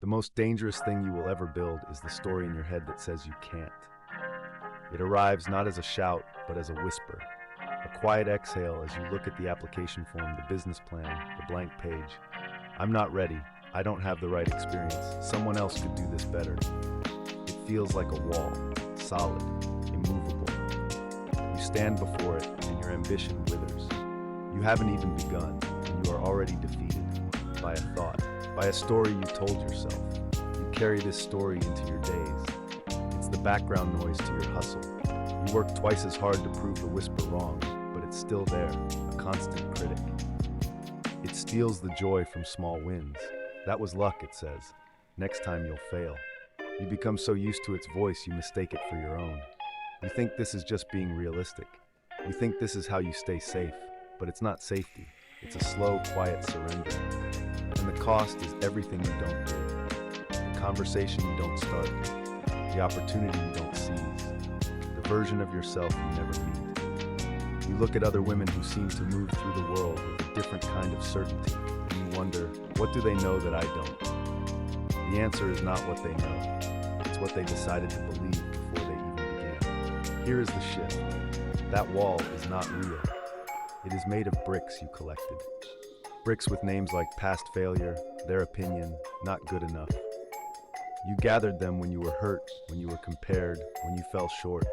The most dangerous thing you will ever build is the story in your head that says you can't. It arrives not as a shout, but as a whisper. A quiet exhale as you look at the application form, the business plan, the blank page. I'm not ready. I don't have the right experience. Someone else could do this better. It feels like a wall, solid, immovable. You stand before it and your ambition withers. You haven't even begun, and you are already defeated by a thought, by a story you told yourself. You carry this story into your days. It's the background noise to your hustle. You work twice as hard to prove the whisper wrong, but it's still there, a constant critic. It steals the joy from small wins. That was luck, it says. Next time you'll fail. You become so used to its voice you mistake it for your own. You think this is just being realistic. You think this is how you stay safe, but it's not safety. It's a slow, quiet surrender. And the cost is everything you don't do. The conversation you don't start. The opportunity you don't seize. The version of yourself you never meet. You look at other women who seem to move through the world with a different kind of certainty, and you wonder, what do they know that I don't? The answer is not what they know. It's what they decided to believe before they even began. Here is the shift. That wall is not real. It is made of bricks you collected. Bricks with names like past failure, their opinion, not good enough. You gathered them when you were hurt, when you were compared, when you fell short.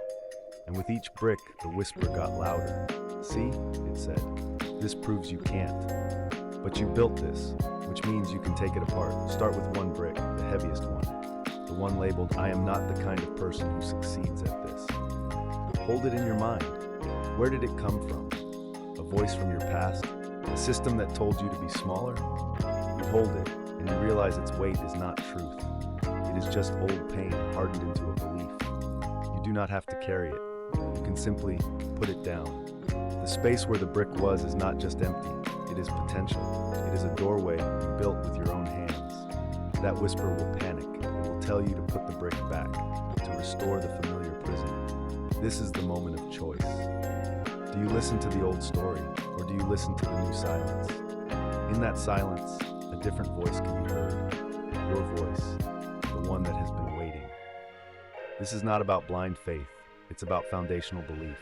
And with each brick, the whisper got louder. See, it said, this proves you can't. But you built this, which means you can take it apart. Start with one brick, the heaviest one. The one labeled, I am not the kind of person who succeeds at this. Hold it in your mind. Where did it come from? A voice from your past? A system that told you to be smaller? You hold it, and you realize its weight is not truth. It is just old pain hardened into a belief. You do not have to carry it. You can simply put it down. The space where the brick was is not just empty. It is potential. It is a doorway you built with your own hands. That whisper will panic. It will tell you to put the brick back, to restore the familiar prison. This is the moment of choice. Do you listen to the old story, or do you listen to the new silence? In that silence, a different voice can be heard. Your voice, the one that has been waiting. This is not about blind faith. It's about foundational belief.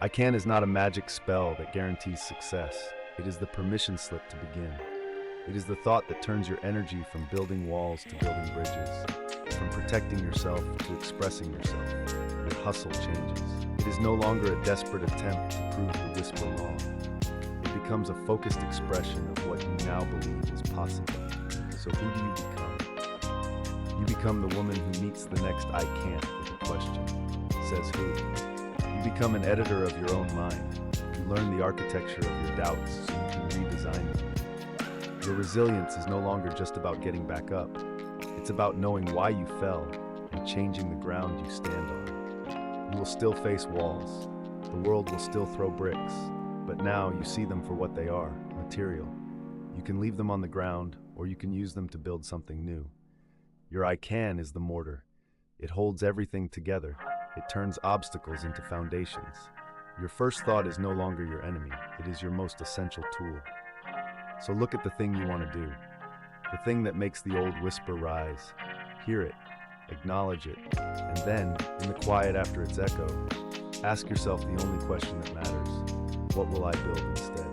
I Can is not a magic spell that guarantees success. It is the permission slip to begin. It is the thought that turns your energy from building walls to building bridges, from protecting yourself to expressing yourself. Your hustle changes. It is no longer a desperate attempt to prove the whisper wrong. It becomes a focused expression of what you now believe is possible. So who do you become? You become the woman who meets the next I can't with a question. Says who? You become an editor of your own mind. You learn the architecture of your doubts so you can redesign them. Your resilience is no longer just about getting back up. It's about knowing why you fell and changing the ground you stand on. You will still face walls. The world will still throw bricks. But now you see them for what they are, material. You can leave them on the ground, or you can use them to build something new. Your I Can is the mortar. It holds everything together. It turns obstacles into foundations. Your first thought is no longer your enemy. It is your most essential tool. So look at the thing you want to do. The thing that makes the old whisper rise. Hear it, acknowledge it, and then, in the quiet after its echo, ask yourself the only question that matters. What will I build instead?